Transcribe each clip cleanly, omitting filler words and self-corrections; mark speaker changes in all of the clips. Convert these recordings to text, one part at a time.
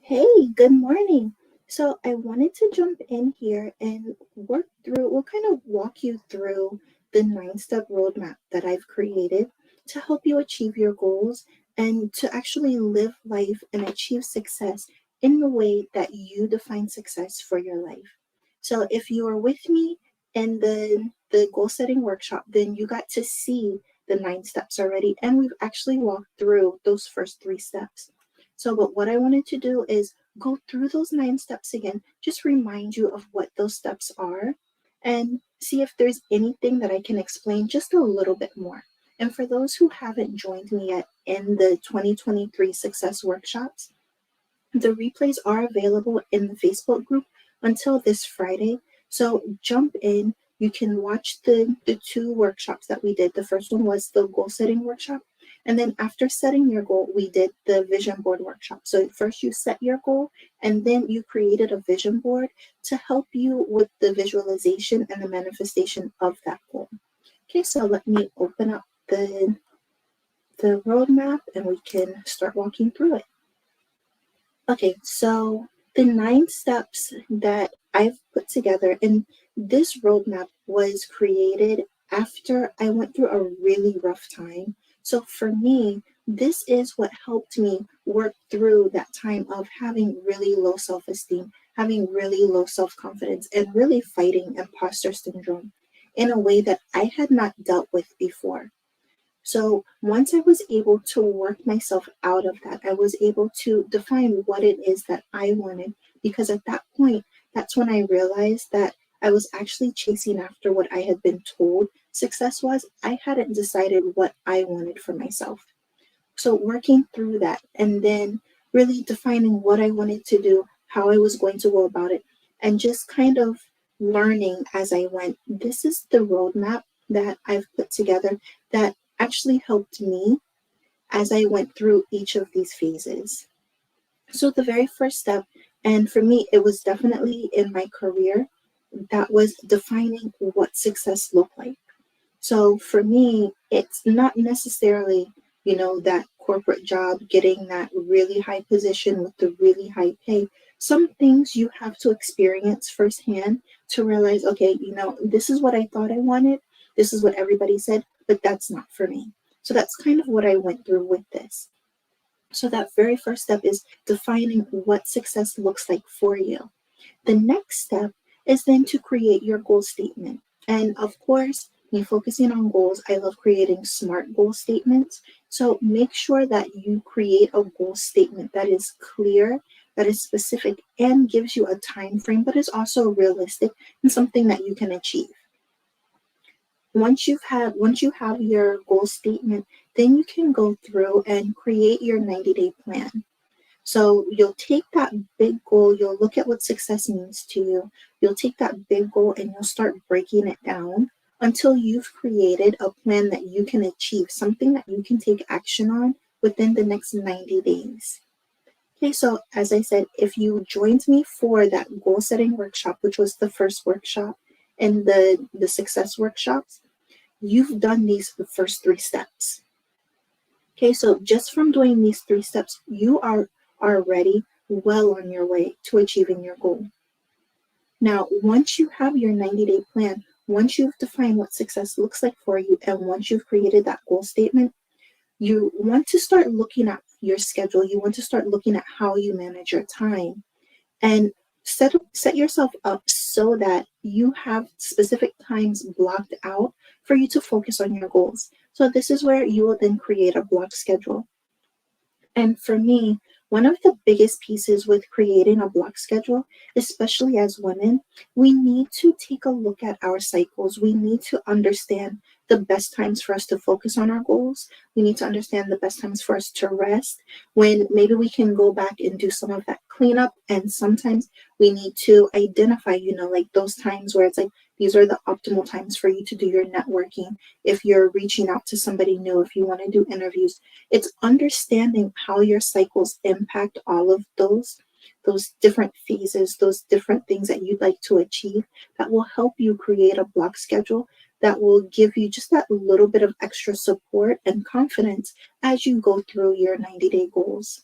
Speaker 1: Hey, good morning. So I wanted to jump in here and we'll kind of walk you through the 9 step roadmap that I've created to help you achieve your goals and to actually live life and achieve success in the way that you define success for your life. So if you are with me in the goal setting workshop, then you got to see the 9 steps already, and we've actually walked through those first 3 steps. But what I wanted to do is go through those 9 steps again, just remind you of what those steps are, and see if there's anything that I can explain just a little bit more. And for those who haven't joined me yet in the 2023 Success Workshops, the replays are available in the Facebook group until this Friday. So jump in. You can watch the 2 workshops that we did. The first one was the goal setting workshop. And then after setting your goal, we did the vision board workshop. So first you set your goal and then you created a vision board to help you with the visualization and the manifestation of that goal. Okay, so let me open up the roadmap and we can start walking through it. Okay, so the 9 steps that I've put together, and this roadmap was created after I went through a really rough time. So for me, this is what helped me work through that time of having really low self esteem, having really low self confidence, and really fighting imposter syndrome in a way that I had not dealt with before. So once I was able to work myself out of that, I was able to define what it is that I wanted. Because at that point, that's when I realized that I was actually chasing after what I had been told success was. I hadn't decided what I wanted for myself. So working through that and then really defining what I wanted to do, how I was going to go about it, and just kind of learning as I went. This is the roadmap that I've put together that actually helped me as I went through each of these phases. So the very first step, and for me, it was definitely in my career, that was defining what success looked like. So for me, it's not necessarily, that corporate job, getting that really high position with the really high pay. Some things you have to experience firsthand to realize, okay, this is what I thought I wanted. This is what everybody said, but that's not for me. So that's kind of what I went through with this. So that very first step is defining what success looks like for you. The next step is then to create your goal statement. And of course, me focusing on goals, I love creating SMART goal statements. So make sure that you create a goal statement that is clear, that is specific, and gives you a time frame, but is also realistic and something that you can achieve. Once you have your goal statement, then you can go through and create your 90-day plan. So you'll take that big goal, you'll look at what success means to you. You'll take that big goal and you'll start breaking it down until you've created a plan that you can achieve, something that you can take action on within the next 90 days. Okay, so as I said, if you joined me for that goal setting workshop, which was the first workshop and the success workshops, you've done these the first 3 steps. Okay, so just from doing these 3 steps, you are already well on your way to achieving your goal. Now, once you have your 90-day plan, once you've defined what success looks like for you, and once you've created that goal statement, you want to start looking at your schedule. You want to start looking at how you manage your time and set yourself up so that you have specific times blocked out for you to focus on your goals. So this is where you will then create a block schedule. And for me, one of the biggest pieces with creating a block schedule, especially as women, we need to take a look at our cycles. We need to understand the best times for us to focus on our goals. We need to understand the best times for us to rest, when maybe we can go back and do some of that cleanup. And sometimes we need to identify, like those times where it's like, these are the optimal times for you to do your networking. If you're reaching out to somebody new, if you want to do interviews, it's understanding how your cycles impact all of those different phases, those different things that you'd like to achieve, that will help you create a block schedule that will give you just that little bit of extra support and confidence as you go through your 90-day goals.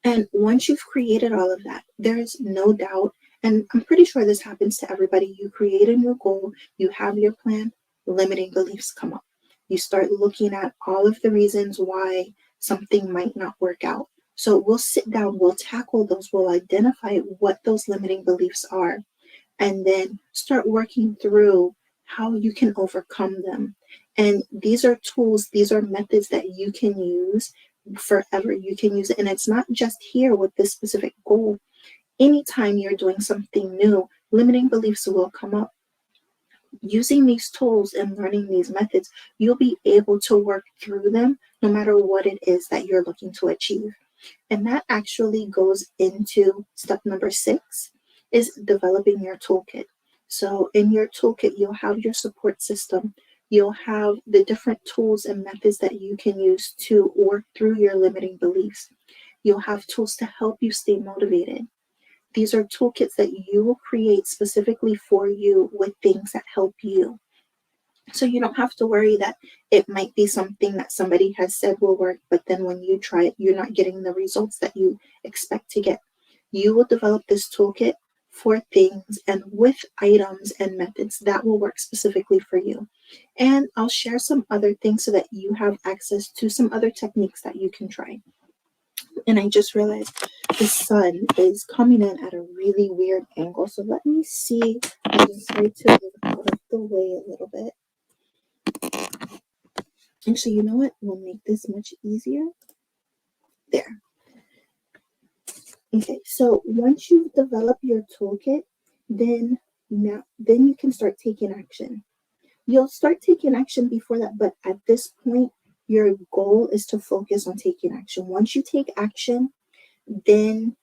Speaker 1: And once you've created all of that, there's no doubt, and I'm pretty sure this happens to everybody. You create a new goal, you have your plan, limiting beliefs come up. You start looking at all of the reasons why something might not work out. So we'll sit down, we'll tackle those, we'll identify what those limiting beliefs are, and then start working through how you can overcome them. And these are tools, these are methods that you can use forever. You can use it. And it's not just here with this specific goal. Anytime you're doing something new, limiting beliefs will come up. Using these tools and learning these methods, you'll be able to work through them no matter what it is that you're looking to achieve. And that actually goes into step number 6, is developing your toolkit. So in your toolkit, you'll have your support system. You'll have the different tools and methods that you can use to work through your limiting beliefs. You'll have tools to help you stay motivated. These are toolkits that you will create specifically for you with things that help you. So you don't have to worry that it might be something that somebody has said will work, but then when you try it, you're not getting the results that you expect to get. You will develop this toolkit for things and with items and methods that will work specifically for you. And I'll share some other things so that you have access to some other techniques that you can try. And I just realized the sun is coming in at a really weird angle. So let me see. I decided to move out of the way a little bit. Actually, you know what? We'll make this much easier. There. Okay, so once you've developed your toolkit, then you can start taking action. You'll start taking action before that, but at this point, your goal is to focus on taking action. Once you take action, then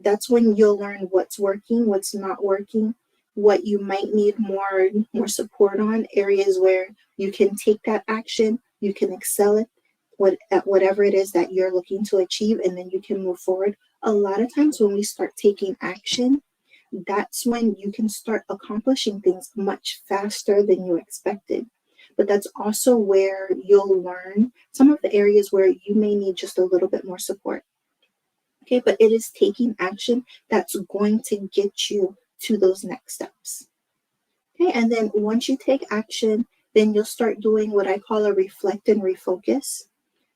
Speaker 1: that's when you'll learn what's working, what's not working, what you might need more support on, areas where you can take that action, you can excel at whatever it is that you're looking to achieve, and then you can move forward. A lot of times when we start taking action, that's when you can start accomplishing things much faster than you expected. But that's also where you'll learn some of the areas where you may need just a little bit more support. Okay, but it is taking action that's going to get you to those next steps. Okay, and then once you take action, then you'll start doing what I call a reflect and refocus.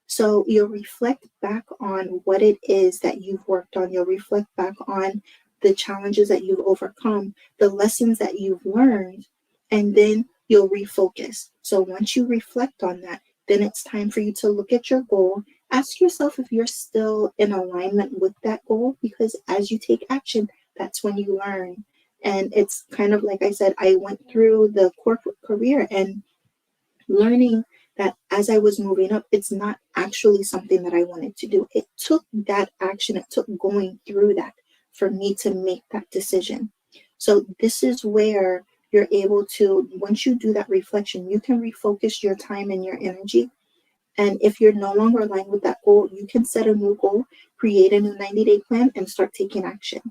Speaker 1: So you'll reflect back on what it is that you've worked on. You'll reflect back on the challenges that you've overcome, the lessons that you've learned, and then you'll refocus. So once you reflect on that, then it's time for you to look at your goal. Ask yourself if you're still in alignment with that goal, because as you take action, that's when you learn. And it's kind of like I said, I went through the corporate career and learning that as I was moving up, it's not actually something that I wanted to do. It took that action, it took going through that for me to make that decision. So, this is where you're able to, once you do that reflection, you can refocus your time and your energy. And if you're no longer aligned with that goal, you can set a new goal, create a new 90-day plan, and start taking action.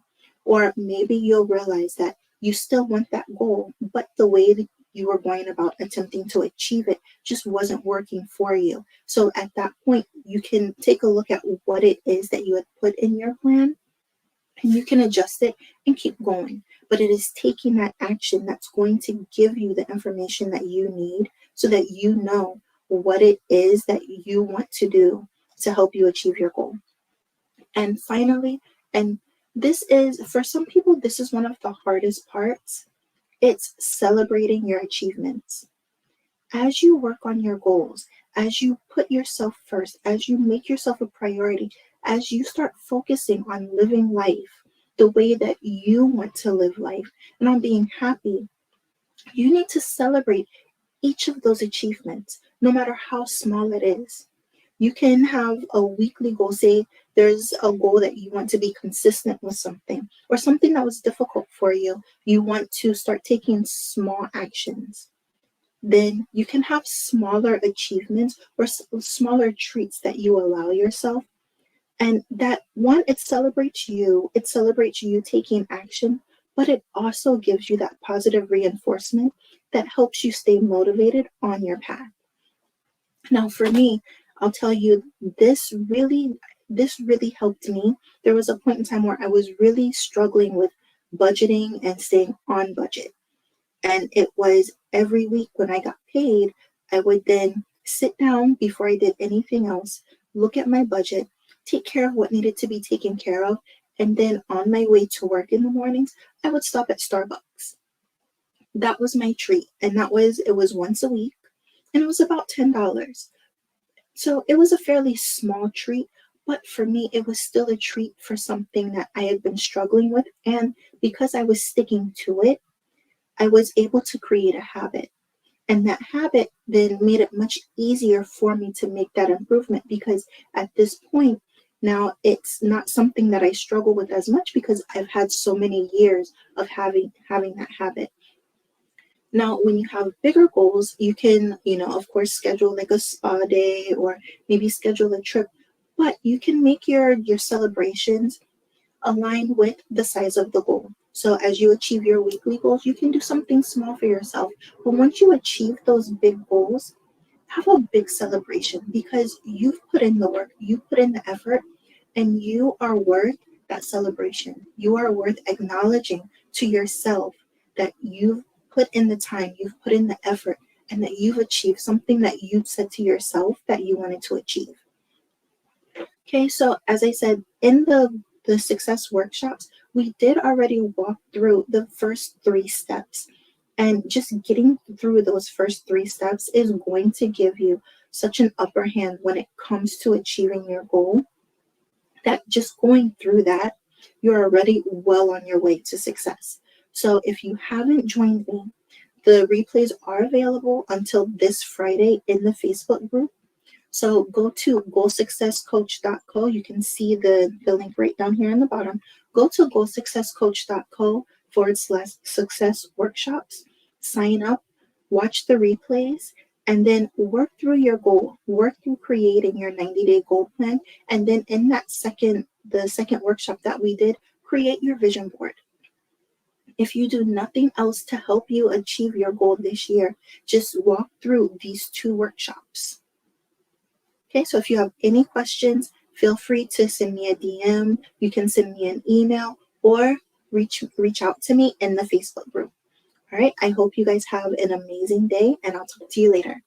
Speaker 1: Or maybe you'll realize that you still want that goal, but the way that you were going about attempting to achieve it just wasn't working for you. So at that point, you can take a look at what it is that you had put in your plan, and you can adjust it and keep going. But it is taking that action that's going to give you the information that you need so that you know what it is that you want to do to help you achieve your goal. And finally, and this is, for some people, this is one of the hardest parts. It's celebrating your achievements. As you work on your goals, as you put yourself first, as you make yourself a priority, as you start focusing on living life the way that you want to live life and on being happy, you need to celebrate each of those achievements, no matter how small it is. You can have a weekly goal. Say there's a goal that you want to be consistent with something, or something that was difficult for you. You want to start taking small actions. Then you can have smaller achievements or smaller treats that you allow yourself. And that one, it celebrates you taking action, but it also gives you that positive reinforcement that helps you stay motivated on your path. Now, for me, I'll tell you, this really, this really helped me. There was a point in time where I was really struggling with budgeting and staying on budget. And it was every week when I got paid, I would then sit down before I did anything else, look at my budget, take care of what needed to be taken care of, and then on my way to work in the mornings, I would stop at Starbucks. That was my treat. And it was once a week, and it was about $10. So it was a fairly small treat, but for me, it was still a treat for something that I had been struggling with. And because I was sticking to it, I was able to create a habit. And that habit then made it much easier for me to make that improvement because at this point, now it's not something that I struggle with as much because I've had so many years of having that habit. Now, when you have bigger goals, you can, of course, schedule like a spa day or maybe schedule a trip, but you can make your celebrations align with the size of the goal. So as you achieve your weekly goals, you can do something small for yourself. But once you achieve those big goals, have a big celebration because you've put in the work, you put in the effort, and you are worth that celebration. You are worth acknowledging to yourself that you've put in the time, you've put in the effort, and that you've achieved something that you said to yourself that you wanted to achieve. Okay, so as I said, in the success workshops, we did already walk through the first three steps. And just getting through those first three steps is going to give you such an upper hand when it comes to achieving your goal that just going through that, you're already well on your way to success. So if you haven't joined me, the replays are available until this Friday in the Facebook group. So go to goalsuccesscoach.co. You can see the link right down here in the bottom. Go to goalsuccesscoach.co/success workshops, sign up, watch the replays, and then work through your goal. Work through creating your 90-day goal plan. And then in the second workshop that we did, create your vision board. If you do nothing else to help you achieve your goal this year, just walk through these two workshops. Okay, so if you have any questions, feel free to send me a DM. You can send me an email or reach out to me in the Facebook group. All right, I hope you guys have an amazing day, and I'll talk to you later.